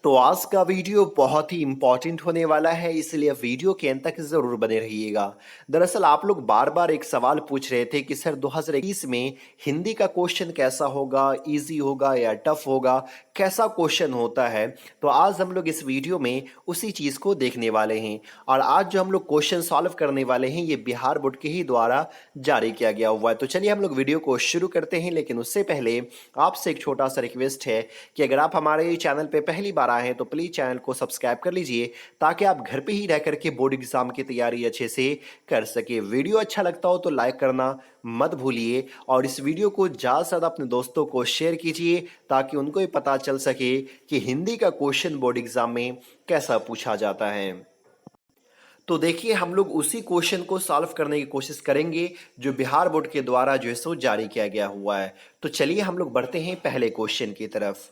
तो आज का वीडियो बहुत ही इम्पोर्टेंट होने वाला है, इसलिए वीडियो के अंत तक ज़रूर बने रहिएगा। दरअसल आप लोग बार बार एक सवाल पूछ रहे थे कि सर 2021 में हिंदी का क्वेश्चन कैसा होगा, इजी होगा या टफ होगा, कैसा क्वेश्चन होता है। तो आज हम लोग इस वीडियो में उसी चीज़ को देखने वाले हैं। और आज जो हम लोग क्वेश्चन सॉल्व करने वाले हैं ये बिहार बोर्ड के ही द्वारा जारी किया गया हुआ है। तो चलिए हम लोग वीडियो को शुरू करते हैं, लेकिन उससे पहले आपसे एक छोटा सा रिक्वेस्ट है कि अगर आप हमारे चैनल पे पहली बार आए हैं तो प्लीज़ चैनल को सब्सक्राइब कर लीजिए, ताकि आप घर पे ही रह करके बोर्ड एग्जाम की तैयारी अच्छे से कर सके। वीडियो अच्छा लगता हो तो लाइक करना मत भूलिए और इस वीडियो को ज़्यादा से ज़्यादा अपने दोस्तों को शेयर कीजिए, ताकि उनको भी पता चल सके कि हिंदी का क्वेश्चन बोर्ड एग्जाम में कैसा पूछा जाता है। तो देखिए हम लोग उसी क्वेश्चन को सॉल्व करने की कोशिश करेंगे जो बिहार बोर्ड के द्वारा जो है सो जारी किया गया हुआ है। तो चलिए हम लोग बढ़ते हैं पहले क्वेश्चन की तरफ।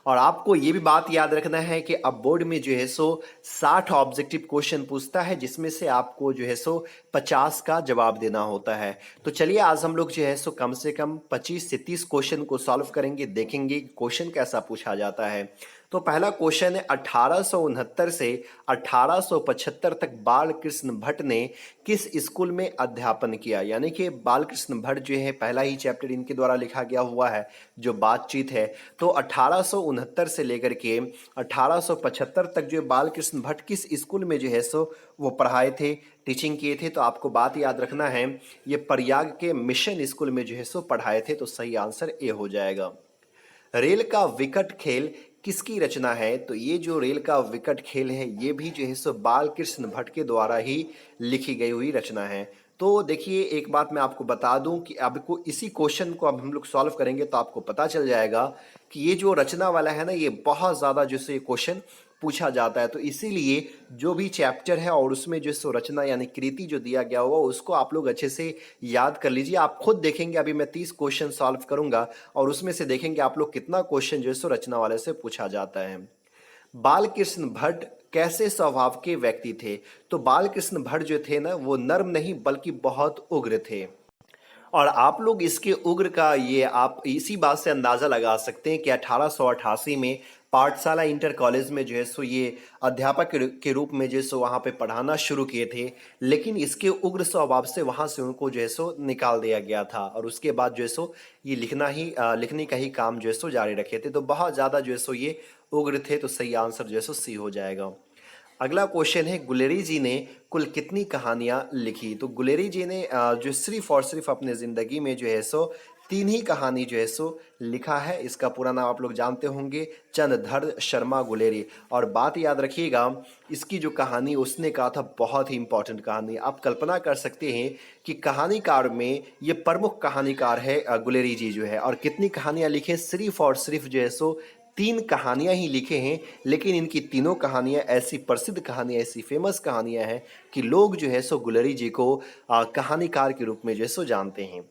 और आपको ये भी बात याद रखना है कि अब बोर्ड में जो है सो 60 ऑब्जेक्टिव क्वेश्चन पूछता है, जिसमें से आपको जो है सो 50 का जवाब देना होता है। तो चलिए आज हम लोग जो है सो कम से कम 25 से 30 क्वेश्चन को सॉल्व करेंगे, देखेंगे क्वेश्चन कैसा पूछा जाता है। तो पहला क्वेश्चन है 1869 से 1875 तक बाल कृष्ण भट्ट ने किस स्कूल में अध्यापन किया। यानी कि बाल कृष्ण भट्ट जो है पहला ही चैप्टर इनके द्वारा लिखा गया हुआ है जो बातचीत है। तो 1869 से लेकर के 1875 तक जो बाल कृष्ण भट्ट किस स्कूल में जो है सो वो पढ़ाए थे, टीचिंग किए थे। तो आपको बात याद रखना है ये प्रयाग के मिशन स्कूल में जो है सो पढ़ाए थे। तो सही आंसर ए हो जाएगा। रेल का विकट खेल किसकी रचना है। तो ये जो रेल का विकट खेल है ये भी जो है सो बाल कृष्ण भट्ट के द्वारा ही लिखी गई हुई रचना है। तो देखिए एक बात मैं आपको बता दूं कि आपको इसी क्वेश्चन को अब हम लोग सॉल्व करेंगे तो आपको पता चल जाएगा कि ये जो रचना वाला है ना ये बहुत ज़्यादा जो से क्वेश्चन पूछा जाता है। तो इसीलिए जो भी चैप्टर है और उसमें जो सो रचना यानी कृति जो दिया गया हुआ उसको आप लोग अच्छे से याद कर लीजिए। आप खुद देखेंगे अभी मैं 30 क्वेश्चन सॉल्व करूंगा और उसमें से देखेंगे आप लोग कितना क्वेश्चन जो है सो रचना वाले से पूछा जाता है। बालकृष्ण भट्ट कैसे स्वभाव के व्यक्ति थे। तो बालकृष्ण भट्ट जो थे ना वो नर्म नहीं बल्कि बहुत उग्र थे। और आप लोग इसके उग्र का ये आप इसी बात से अंदाज़ा लगा सकते हैं कि 1888 में पाठशाला इंटर कॉलेज में जो है सो ये अध्यापक के रूप में जो है सो वहाँ पे पढ़ाना शुरू किए थे। लेकिन इसके उग्र स्वभाव से वहाँ से उनको जो है सो निकाल दिया गया था और उसके बाद जो है सो ये लिखने का ही काम जो है सो जारी रखे थे। तो बहुत ज़्यादा जो है सो ये उग्र थे। तो सही आंसर जो है सो सी हो जाएगा। अगला क्वेश्चन है गुलेरी जी ने कुल कितनी कहानियां लिखी। तो गुलेरी जी ने जो सिर्फ और सिर्फ अपने ज़िंदगी में जो है सो 3 ही कहानी जो है सो लिखा है। इसका पूरा नाम आप लोग जानते होंगे, चंद्रधर शर्मा गुलेरी। और बात याद रखिएगा इसकी जो कहानी उसने कहा था बहुत ही इंपॉर्टेंट कहानी। आप कल्पना कर सकते हैं कि कहानीकार में ये प्रमुख कहानीकार है गुलेरी जी जो है। और कितनी कहानियाँ लिखे, सिर्फ और सिर्फ जो है सो 3 कहानियाँ ही लिखे हैं। लेकिन इनकी तीनों कहानियाँ ऐसी प्रसिद्ध कहानियाँ, ऐसी फेमस कहानियाँ हैं कि लोग जो है सो गुलेरी जी को कहानीकार के रूप में जो है सो जानते हैं।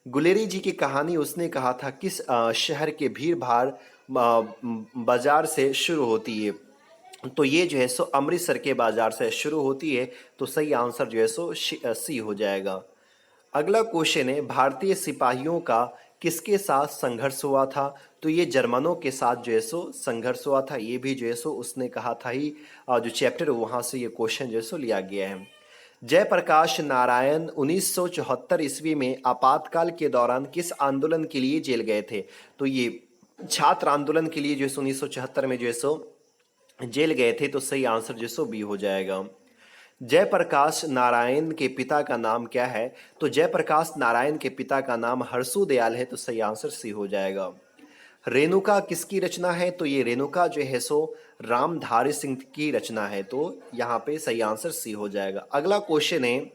गुलेरी जी की कहानी उसने कहा था किस शहर के भीड़ भाड़ बाजार से शुरू होती है। तो ये जो है सो अमृतसर के बाजार से शुरू होती है। तो सही आंसर जो है सो सी हो जाएगा। अगला क्वेश्चन है भारतीय सिपाहियों का किसके साथ संघर्ष हुआ था। तो ये जर्मनों के साथ जो है सो संघर्ष हुआ था। ये भी जो है सो उसने कहा था ही जो चैप्टर वहाँ से ये क्वेश्चन जो है सो लिया गया है। जयप्रकाश नारायण 1974 ईस्वी में आपातकाल के दौरान किस आंदोलन के लिए जेल गए थे। तो ये छात्र आंदोलन के लिए जो है 1974 में जो है सो जेल गए थे। तो सही आंसर जो है सो बी हो जाएगा। जयप्रकाश नारायण के पिता का नाम क्या है। तो जयप्रकाश नारायण के पिता का नाम हरसू दयाल है। तो सही आंसर सी हो जाएगा। रेणुका किसकी रचना है। तो ये रेणुका जो है सो रामधारी सिंह की रचना है। तो यहाँ पे सही आंसर सी हो जाएगा। अगला क्वेश्चन है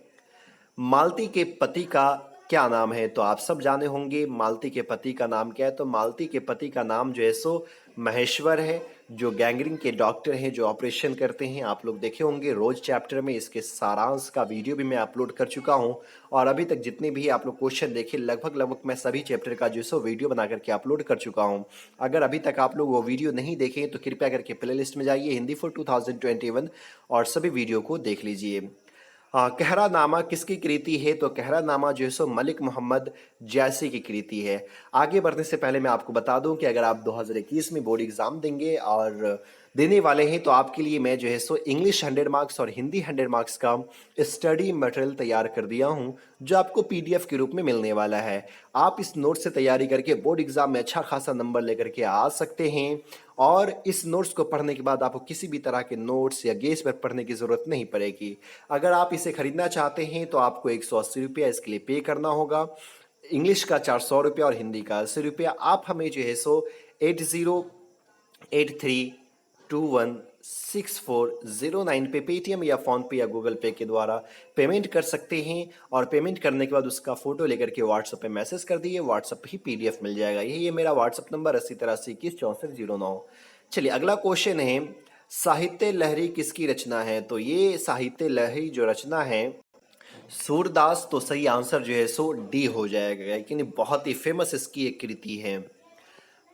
मालती के पति का क्या नाम है। तो आप सब जाने होंगे मालती के पति का नाम क्या है। तो मालती के पति का नाम जो है सो महेश्वर है, जो गैंगरिंग के डॉक्टर हैं, जो ऑपरेशन करते हैं। आप लोग देखे होंगे रोज चैप्टर में इसके सारांश का वीडियो भी मैं अपलोड कर चुका हूं। और अभी तक जितने भी आप लोग क्वेश्चन देखे लगभग मैं सभी चैप्टर का जो सो वीडियो बना करके अपलोड कर चुका हूं। अगर अभी तक आप लोग वो वीडियो नहीं देखे तो कृपया करके प्ले लिस्ट में जाइए हिंदी फॉर 2021 और सभी वीडियो को देख लीजिए। कहरानामा किसकी कृति है? तो कहरानामा जो है सो मलिक मोहम्मद जैसी की कृति है। आगे बढ़ने से पहले मैं आपको बता दूं कि अगर आप 2021 में बोर्ड एग्जाम देंगे और देने वाले हैं तो आपके लिए मैं जो है सो इंग्लिश 100 मार्क्स और हिंदी 100 मार्क्स का स्टडी मटेरियल तैयार कर दिया हूं, जो आपको पीडीएफ के रूप में मिलने वाला है। आप इस नोट से तैयारी करके बोर्ड एग्जाम में अच्छा खासा नंबर लेकर के आ सकते हैं और इस नोट्स को पढ़ने के बाद आपको किसी भी तरह के नोट्स या गेस पर पढ़ने की ज़रूरत नहीं पड़ेगी। अगर आप इसे खरीदना चाहते हैं तो आपको 180 रुपया इसके लिए पे करना होगा। इंग्लिश का 400 रुपया और हिंदी का 80 रुपया। आप हमें जो है सो 8083216409 पे पेटीएम या फ़ोन पे या गूगल पे के द्वारा पेमेंट कर सकते हैं और पेमेंट करने के बाद उसका फ़ोटो लेकर के व्हाट्सएप पे मैसेज कर दिए, व्हाट्सएप पे ही पीडीएफ मिल जाएगा। यही है मेरा व्हाट्सएप नंबर 8083216409। चलिए अगला क्वेश्चन है, साहित्य लहरी किसकी रचना है? तो ये साहित्य लहरी जो रचना है सूरदास, तो सही आंसर जो है सो डी हो जाएगा, लेकिन बहुत ही फेमस इसकी एक कृति है।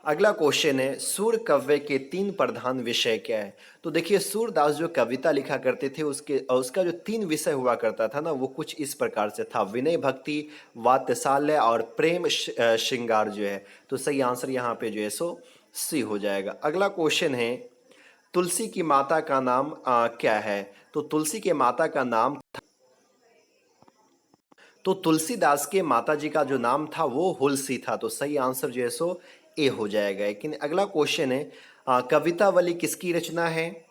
अगला क्वेश्चन है, सूर काव्य के 3 प्रधान विषय क्या है? तो देखिए सूरदास जो कविता लिखा करते थे उसका जो 3 विषय हुआ करता था ना, वो कुछ इस प्रकार से था, विनय भक्ति, वात्सल्य और प्रेम श्रृंगार जो है। तो सही आंसर यहाँ पे जो है सो सी हो जाएगा। अगला क्वेश्चन है, तुलसी की माता का नाम क्या है? तो तुलसी के माता का नाम, तो तुलसीदास के माताजी का जो नाम था वो हुलसी था। तो सही आंसर जो है सो ए हो जाएगा। लेकिन अगला क्वेश्चन है, कवितावली किसकी रचना है?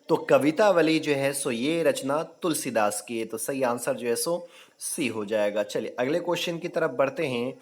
तो कवितावली जो है सो ये रचना तुलसीदास की है। तो सही आंसर जो है सो सी हो जाएगा। चलिए अगले क्वेश्चन की तरफ बढ़ते हैं।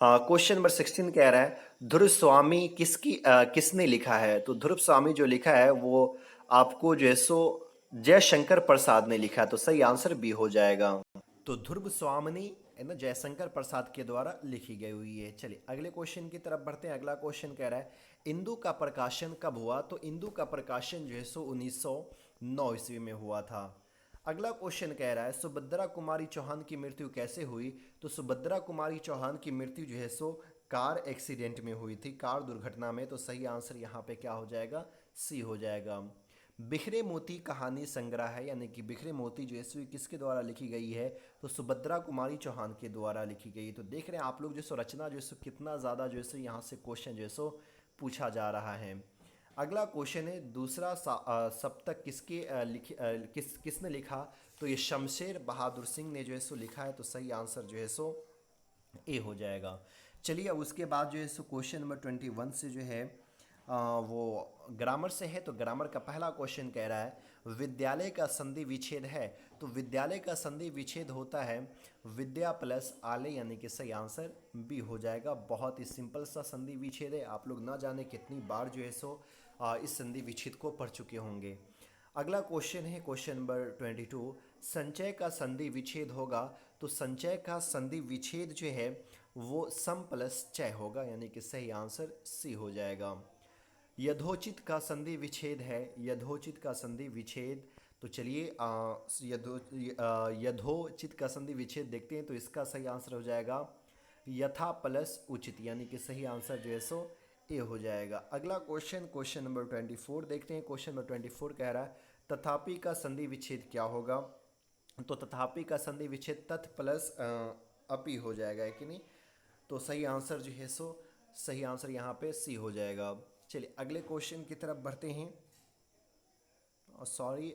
क्वेश्चन नंबर 16 कह रहा है, ध्रुव स्वामी किसने लिखा है? तो ध्रुव स्वामी जो लिखा है वो आपको जो है सो जयशंकर प्रसाद ने लिखा है। तो सही आंसर बी हो जाएगा। तो ध्रुव स्वामिनी है ना, जयशंकर प्रसाद के द्वारा लिखी गई हुई है। चलिए अगले क्वेश्चन की तरफ बढ़ते हैं। अगला क्वेश्चन कह रहा है, इंदु का प्रकाशन कब हुआ? तो इंदु का प्रकाशन जो है सो 1909 ईस्वी में हुआ था। अगला क्वेश्चन कह रहा है, सुभद्रा कुमारी चौहान की मृत्यु कैसे हुई? तो सुभद्रा कुमारी चौहान की मृत्यु जो है सो कार एक्सीडेंट में हुई थी, कार दुर्घटना में। तो सही आंसर यहाँ पे क्या हो जाएगा? सी हो जाएगा। बिखरे मोती कहानी संग्रह है, यानी कि बिखरे मोती जो है सो किसके द्वारा लिखी गई है? तो सुभद्रा कुमारी चौहान के द्वारा लिखी गई है। तो देख रहे हैं आप लोग जो सो रचना जो है सो कितना ज़्यादा जो है सो यहाँ से क्वेश्चन जो है सो पूछा जा रहा है। अगला क्वेश्चन है, दूसरा सप्तक किसने लिखा? तो ये शमशेर बहादुर सिंह ने जो है सो लिखा है। तो सही आंसर जो है सो ए हो जाएगा। चलिए अब उसके बाद जो है सो क्वेश्चन नंबर 21 से जो है वो ग्रामर से है। तो ग्रामर का पहला क्वेश्चन कह रहा है, विद्यालय का संधि विच्छेद है? तो विद्यालय का संधि विच्छेद होता है विद्या प्लस आलय, यानी कि सही आंसर बी हो जाएगा। बहुत ही सिंपल सा संधि विच्छेद है, आप लोग ना जाने कितनी बार जो है सो इस संधि विच्छेद को पढ़ चुके होंगे। अगला क्वेश्चन है क्वेश्चन नंबर 22, संचय का संधि विच्छेद होगा? तो संचय का संधि विच्छेद जो है वो सम प्लस चय होगा, यानी कि सही आंसर सी हो जाएगा। यथोचित का संधि विच्छेद है, यथोचित का संधि विच्छेद। तो चलिए यथोचित का संधि विच्छेद देखते हैं। तो इसका सही आंसर हो जाएगा यथा प्लस उचित, यानी कि सही आंसर जो है सो ए हो जाएगा। अगला क्वेश्चन नंबर 24 देखते हैं। क्वेश्चन नंबर 24 कह रहा है, तथापि का संधि विच्छेद क्या होगा? तो तथापि का संधि विच्छेद तथ प्लस अपि हो जाएगा, है कि नहीं? तो सही आंसर जो है सो सही आंसर यहाँ पे सी हो जाएगा। चलिए अगले क्वेश्चन की तरफ बढ़ते हैं। सॉरी,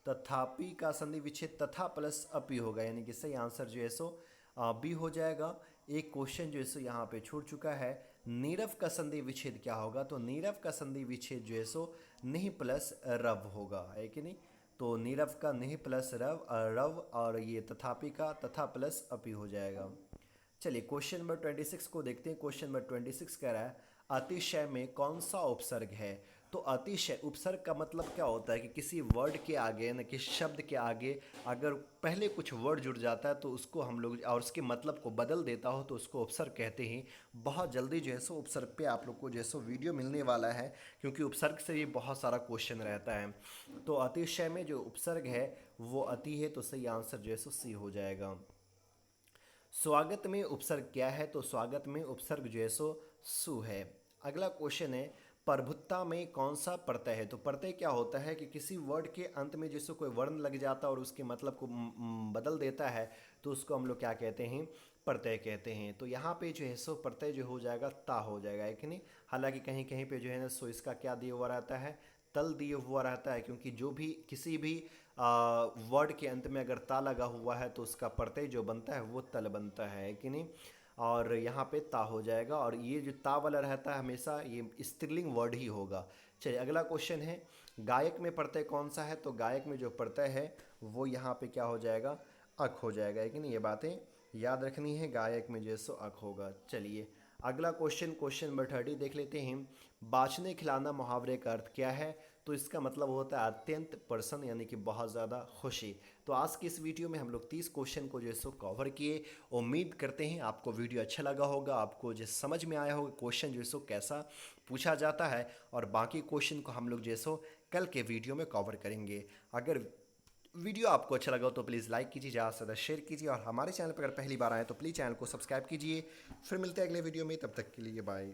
तथापि का संधि विच्छेद तथा प्लस अपि होगा, यानी कि सही आंसर जो है सो बी हो जाएगा। एक क्वेश्चन जो है सो यहाँ पे छूट चुका है, नीरव का संधि विच्छेद क्या होगा? तो नीरव का संधि विच्छेद जो है सो निह प्लस रव होगा, है कि नहीं? तो नीरव का निह प्लस रव और ये तथापि का तथा प्लस अपि हो जाएगा। चलिए क्वेश्चन नंबर 26 को देखते हैं। क्वेश्चन नंबर 26 कह रहा है, अतिशय में कौन सा उपसर्ग है? तो अतिशय उपसर्ग का मतलब क्या होता है कि किसी वर्ड के आगे न किसी शब्द के आगे अगर पहले कुछ वर्ड जुड़ जाता है तो उसको हम लोग और उसके मतलब को बदल देता हो तो उसको उपसर्ग कहते हैं। बहुत जल्दी जो है सो उपसर्ग पे आप लोग को जो है सो वीडियो मिलने वाला है, क्योंकि उपसर्ग से भी बहुत सारा क्वेश्चन रहता है। तो अतिशय में जो उपसर्ग है वो अति है। तो सही आंसर जो है सो सी हो जाएगा। स्वागत में उपसर्ग क्या है? तो स्वागत में उपसर्ग जो है सो सु है। अगला क्वेश्चन है, प्रभुत्ता में कौन सा प्रत्यय है? तो प्रत्यय क्या होता है कि किसी वर्ड के अंत में जैसे कोई वर्ण लग जाता है और उसके मतलब को बदल देता है, तो उसको हम लोग क्या कहते हैं? प्रत्यय कहते हैं। तो यहाँ पे जो है सो प्रत्यय जो हो जाएगा ता हो जाएगा, है कि नहीं? हालांकि कहीं कहीं पे जो है ना सो इसका क्या दिया हुआ रहता है? तल दिया हुआ रहता है, क्योंकि जो भी किसी भी वर्ड के अंत में अगर ता लगा हुआ है तो उसका प्रत्यय जो बनता है वो तल बनता है कि नहीं? और यहाँ पे ता हो जाएगा, और ये जो ता वाला रहता है हमेशा ये स्त्रीलिंग वर्ड ही होगा। चलिए अगला क्वेश्चन है, गायक में प्रत्यय कौन सा है? तो गायक में जो प्रत्यय है वो यहाँ पे क्या हो जाएगा? अक हो जाएगा, है कि नहीं? ये बातें याद रखनी है, गायक में जैसो अक होगा। चलिए अगला क्वेश्चन, क्वेश्चन नंबर 30 देख लेते हैं। बाँचने खिलाना मुहावरे का अर्थ क्या है? तो इसका मतलब होता है अत्यंत प्रसन्न, यानी कि बहुत ज़्यादा खुशी। तो आज की इस वीडियो में हम लोग 30 क्वेश्चन को जो है सो कवर किए। उम्मीद करते हैं आपको वीडियो अच्छा लगा होगा, आपको जो समझ में आया होगा क्वेश्चन जो है सो कैसा पूछा जाता है, और बाकी क्वेश्चन को हम लोग जो है सो कल के वीडियो में कवर करेंगे। अगर वीडियो आपको अच्छा लगा हो तो प्लीज़ लाइक कीजिए, ज़्यादा से ज़्यादा शेयर कीजिए, और हमारे चैनल पर अगर पहली बार आए तो प्लीज़ चैनल को सब्सक्राइब कीजिए। फिर मिलते हैं अगले वीडियो में, तब तक के लिए बाय।